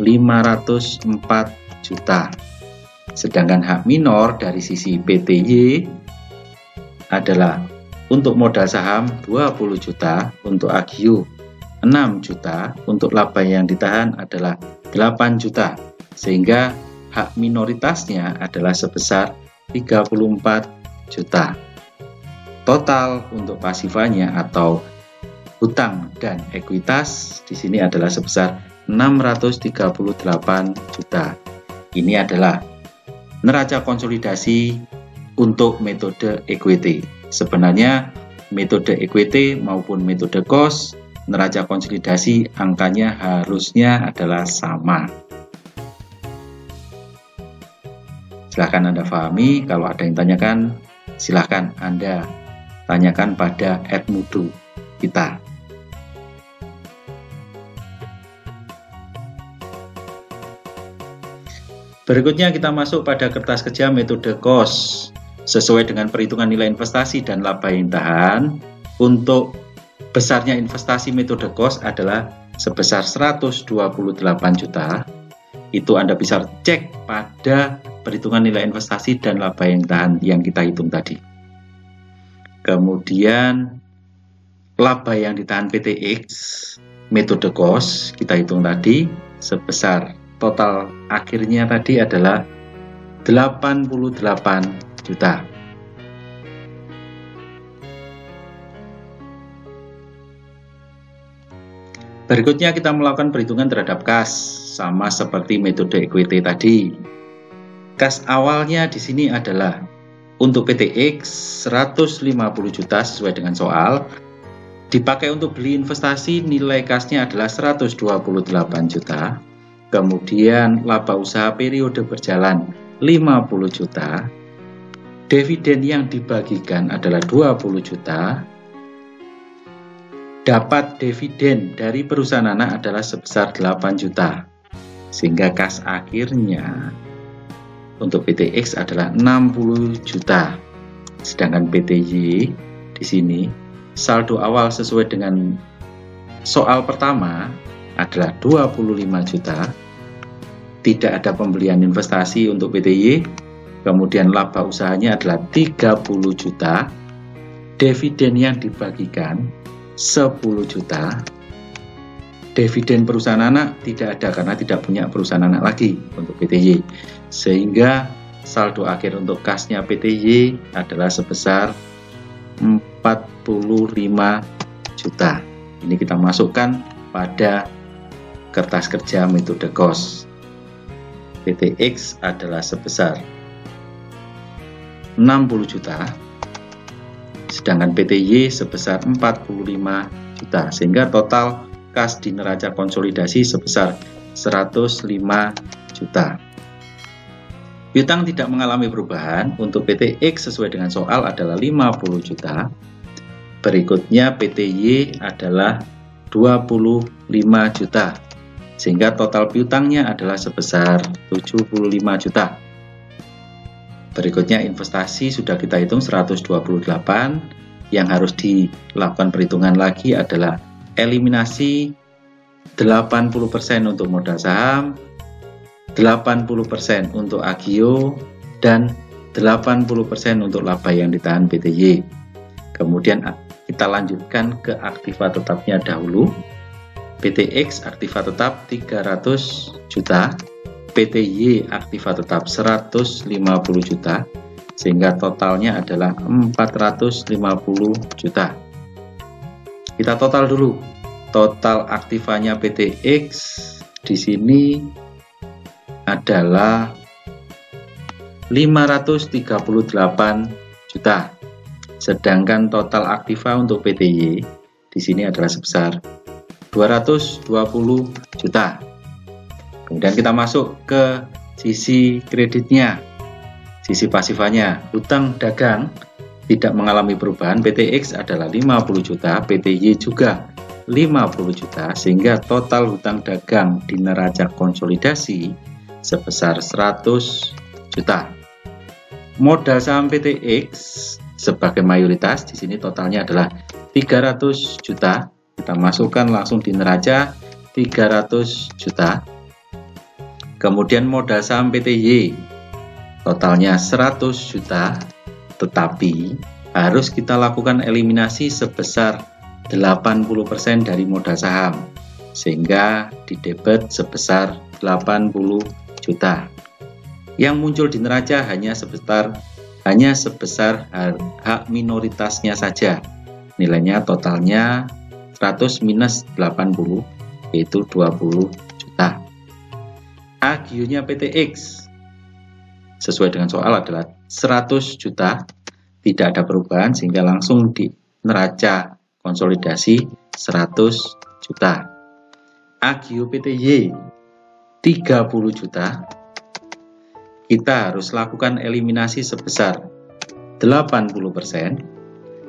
504 juta. Sedangkan hak minor dari sisi PTY adalah untuk modal saham 20 juta, untuk AGU 6 juta, untuk laba yang ditahan adalah 8 juta, sehingga hak minoritasnya adalah sebesar 34 juta. Total untuk pasifanya atau hutang dan ekuitas di sini adalah sebesar 638 juta. Ini adalah neraca konsolidasi untuk metode equity. Sebenarnya metode equity maupun metode cost, neraca konsolidasi angkanya harusnya adalah sama. Silahkan Anda pahami. Kalau ada yang tanyakan, silahkan Anda tanyakan pada Edmudu kita. Berikutnya kita masuk pada kertas kerja metode cost. Sesuai dengan perhitungan nilai investasi dan laba yang tahan, untuk besarnya investasi metode cost adalah sebesar 128 juta. Itu Anda bisa cek pada perhitungan nilai investasi dan laba yang tahan yang kita hitung tadi. Kemudian laba yang ditahan PTX metode cost kita hitung tadi sebesar total akhirnya tadi adalah 88 juta. Berikutnya kita melakukan perhitungan terhadap kas sama seperti metode equity tadi. Kas awalnya di sini adalah untuk PTX 150 juta sesuai dengan soal. Dipakai untuk beli investasi, nilai kasnya adalah 128 juta. Kemudian laba usaha periode berjalan 50 juta. Dividen yang dibagikan adalah 20 juta. Dapat dividen dari perusahaan anak adalah sebesar 8 juta. Sehingga kas akhirnya untuk PTX adalah 60 juta. Sedangkan PTY di sini saldo awal sesuai dengan soal pertama adalah 25 juta. Tidak ada pembelian investasi untuk PTY. Kemudian laba usahanya adalah 30 juta. Dividen yang dibagikan 10 juta. Dividen perusahaan anak tidak ada karena tidak punya perusahaan anak lagi untuk PTY. Sehingga saldo akhir untuk kasnya PTY adalah sebesar 45 juta. Ini kita masukkan pada kertas kerja metode cost. PTX adalah sebesar 60 juta, sedangkan PTY sebesar 45 juta, sehingga total kas di neraca konsolidasi sebesar 105 juta. Piutang tidak mengalami perubahan. Untuk PTX sesuai dengan soal adalah 50 juta. Berikutnya PTY adalah 25 juta. Sehingga total piutangnya adalah sebesar 75 juta. Berikutnya investasi sudah kita hitung 128. Yang harus dilakukan perhitungan lagi adalah eliminasi 80% untuk modal saham, 80% untuk agio, dan 80% untuk laba yang ditahan PTY. Kemudian kita lanjutkan ke aktiva tetapnya dahulu. PTX aktiva tetap 300 juta, PTY aktiva tetap 150 juta, sehingga totalnya adalah 450 juta. Kita total dulu. Total aktivanya PTX di sini adalah 538 juta. Sedangkan total aktiva untuk PTY di sini adalah sebesar 220 juta. Kemudian kita masuk ke sisi kreditnya. Sisi pasifannya, hutang dagang tidak mengalami perubahan. PTX adalah 50 juta, PTY juga 50 juta, sehingga total hutang dagang di neraca konsolidasi sebesar 100 juta. Modal saham PTX sebagai mayoritas di sini totalnya adalah 300 juta. Kita masukkan langsung di neraca 300 juta. Kemudian modal saham PTY totalnya 100 juta, tetapi harus kita lakukan eliminasi sebesar 80% dari modal saham, sehingga didebet sebesar 80 juta. Yang muncul di neraca hanya sebesar hak minoritasnya saja. Nilainya totalnya 100 minus 80, yaitu 20 juta. Agionya PTX sesuai dengan soal adalah 100 juta, tidak ada perubahan, sehingga langsung di neraca konsolidasi 100 juta. Agio PTY 30 juta. Kita harus lakukan eliminasi sebesar 80%,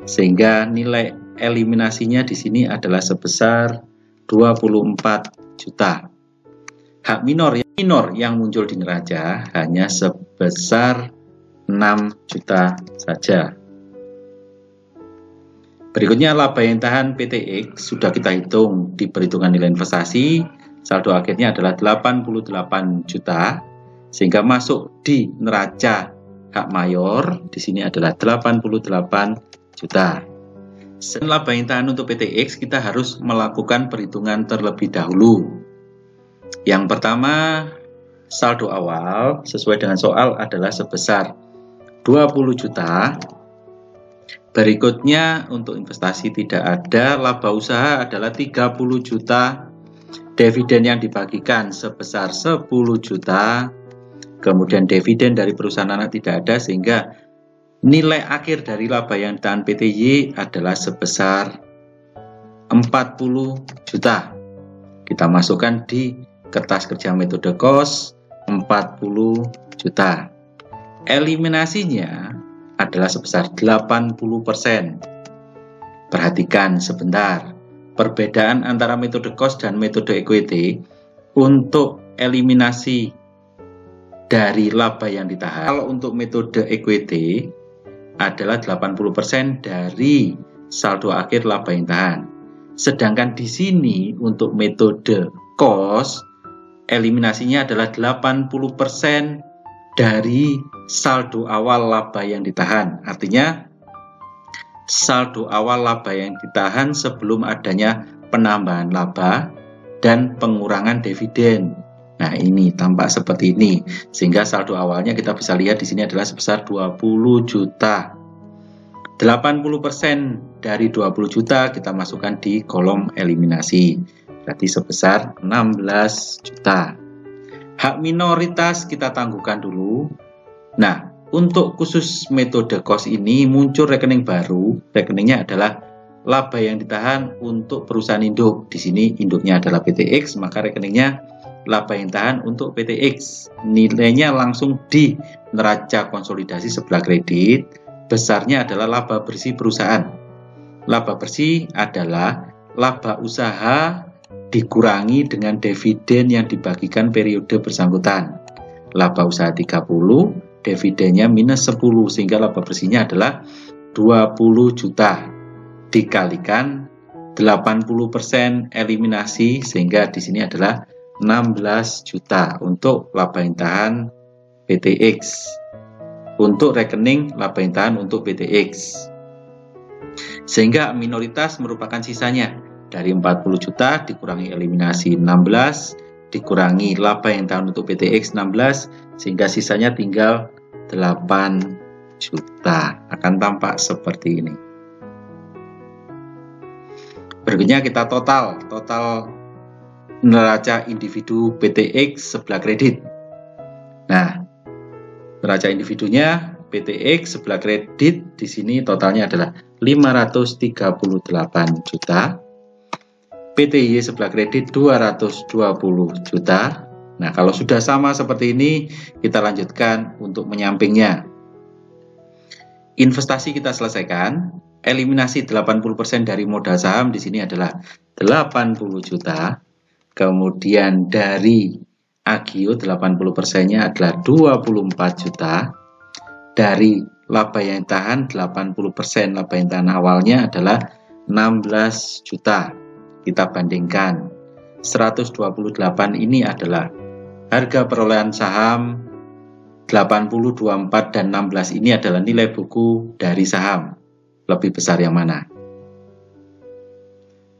sehingga nilai eliminasinya di sini adalah sebesar 24 juta. Hak minor yang muncul di neraca hanya sebesar 6 juta saja. Berikutnya laba yang tahan PTX sudah kita hitung di perhitungan nilai investasi. Saldo akhirnya adalah 88 juta, sehingga masuk di neraca hak mayor di sini adalah 88 juta. Selain laba yang tahan untuk PTX, kita harus melakukan perhitungan terlebih dahulu. Yang pertama, saldo awal sesuai dengan soal adalah sebesar 20 juta. Berikutnya untuk investasi tidak ada, laba usaha adalah 30 juta, dividen yang dibagikan sebesar 10 juta, kemudian dividen dari perusahaan anak tidak ada, sehingga nilai akhir dari laba yang ditahan PTY adalah sebesar 40 juta. Kita masukkan di kertas kerja metode kos 40 juta. Eliminasinya adalah sebesar 80%. Perhatikan sebentar, perbedaan antara metode cost dan metode equity untuk eliminasi dari laba yang ditahan. Kalau untuk metode equity adalah 80% dari saldo akhir laba yang ditahan. Sedangkan di sini untuk metode cost eliminasinya adalah 80% dari saldo awal laba yang ditahan. Artinya saldo awal laba yang ditahan sebelum adanya penambahan laba dan pengurangan dividen. Nah, ini tampak seperti ini. Sehingga saldo awalnya kita bisa lihat di sini adalah sebesar 20 juta. 80% dari 20 juta kita masukkan di kolom eliminasi. Berarti sebesar 16 juta. Hak minoritas kita tangguhkan dulu. Nah, untuk khusus metode cost ini muncul rekening baru. Rekeningnya adalah laba yang ditahan untuk perusahaan induk. Di sini induknya adalah PTX, maka rekeningnya laba yang ditahan untuk PTX. Nilainya langsung di neraca konsolidasi sebelah kredit. Besarnya adalah laba bersih perusahaan. Laba bersih adalah laba usaha dikurangi dengan dividen yang dibagikan periode bersangkutan. Laba usaha 30, dividennya minus 10, sehingga laba bersihnya adalah 20 juta dikalikan 80% eliminasi, sehingga di sini adalah 16 juta untuk laba yang tahan PTX. Untuk rekening laba yang tahan untuk PTX. Sehingga minoritas merupakan sisanya. Dari 40 juta dikurangi eliminasi 16, dikurangi laba yang tahan untuk PTX 16, sehingga sisanya tinggal 8 juta. Akan tampak seperti ini. Berikutnya kita total neraca individu PTX sebelah kredit. Nah, neraca individunya PTX sebelah kredit di sini totalnya adalah 538 juta. PTY sebelah kredit 220 juta. Nah, kalau sudah sama seperti ini, kita lanjutkan untuk menyampingnya. Investasi kita selesaikan. Eliminasi 80% dari modal saham di sini adalah 80 juta. Kemudian dari Agio 80%-nya adalah 24 juta. Dari laba yang tahan 80% laba yang tahan awalnya adalah 16 juta. Kita bandingkan 128 ini adalah harga perolehan saham, 80, 24, dan 16 ini adalah nilai buku dari saham. Lebih besar yang mana?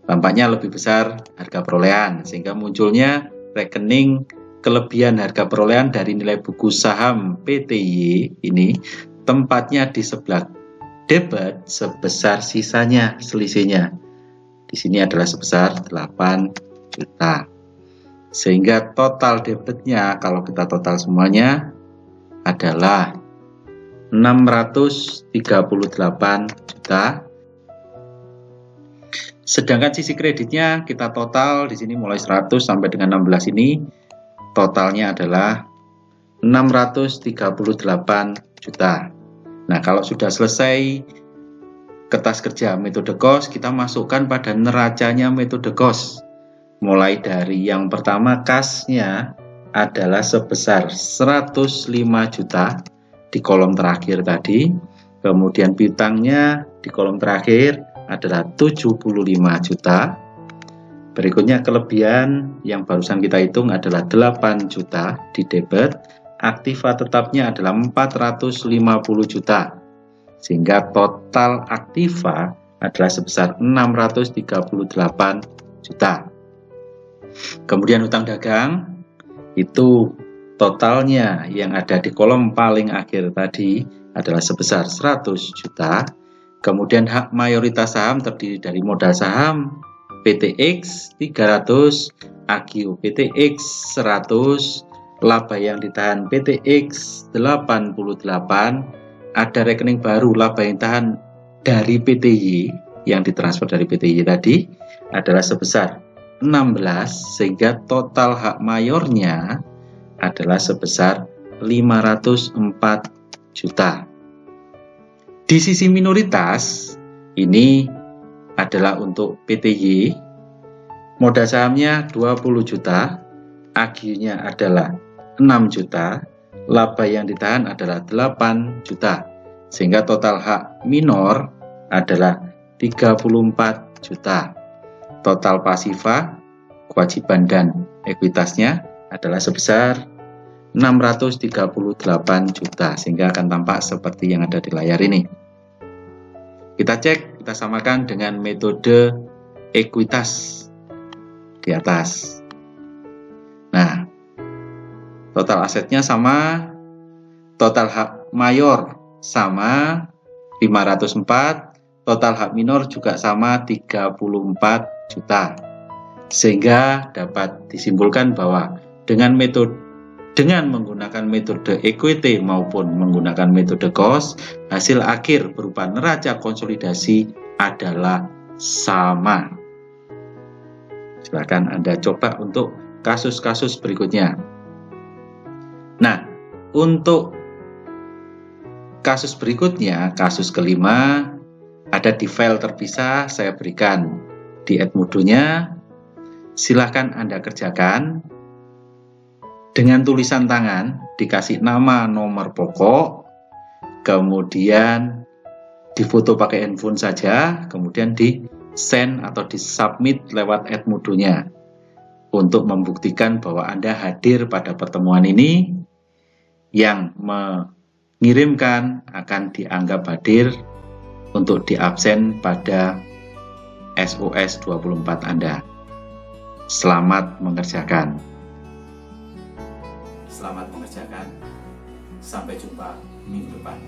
Tampaknya lebih besar harga perolehan, sehingga munculnya rekening kelebihan harga perolehan dari nilai buku saham PTY ini tempatnya di sebelah debit sebesar sisanya, selisihnya. Di sini adalah sebesar 8 juta. Sehingga total debitnya kalau kita total semuanya adalah 638 juta. Sedangkan sisi kreditnya kita total di sini mulai 100 sampai dengan 16 ini totalnya adalah 638 juta. Nah, kalau sudah selesai kertas kerja metode cost, kita masukkan pada neracanya metode cost. Mulai dari yang pertama, kasnya adalah sebesar 105 juta di kolom terakhir tadi. Kemudian piutangnya di kolom terakhir adalah 75 juta. Berikutnya kelebihan yang barusan kita hitung adalah 8 juta di debit. Aktiva tetapnya adalah 450 juta. Sehingga total aktiva adalah sebesar 638 juta. Kemudian hutang dagang itu totalnya yang ada di kolom paling akhir tadi adalah sebesar 100 juta. Kemudian hak mayoritas saham terdiri dari modal saham PTX 300, Agio PTX 100, laba yang ditahan PTX 88, ada rekening baru laba yang tahan dari PTY yang ditransfer dari PTY tadi adalah sebesar 16, sehingga total hak mayornya adalah sebesar 504 juta. Di sisi minoritas, ini adalah untuk PTY, modal sahamnya 20 juta, agiunya adalah 6 juta, laba yang ditahan adalah 8 juta, sehingga total hak minor adalah 34 juta. Total pasifa, kewajiban dan ekuitasnya adalah sebesar 638 juta, sehingga akan tampak seperti yang ada di layar ini. Kita cek, kita samakan dengan metode ekuitas di atas. Nah, total asetnya sama, total hak mayor sama 504, total hak minor juga sama 34 juta. Sehingga dapat disimpulkan bahwa dengan menggunakan metode equity maupun menggunakan metode cost, hasil akhir berupa neraca konsolidasi adalah sama. Silakan Anda coba untuk kasus-kasus berikutnya. Nah, untuk kasus berikutnya, kasus kelima, ada di file terpisah, saya berikan di Edmodo-nya. Silahkan Anda kerjakan dengan tulisan tangan, dikasih nama, nomor pokok, kemudian difoto pakai handphone saja, kemudian di send atau di submit lewat Edmodo-nya untuk membuktikan bahwa Anda hadir pada pertemuan ini. Yang mengirimkan akan dianggap hadir untuk diabsen pada SOS 24 Anda. Selamat mengerjakan. Selamat mengerjakan. Sampai jumpa minggu depan.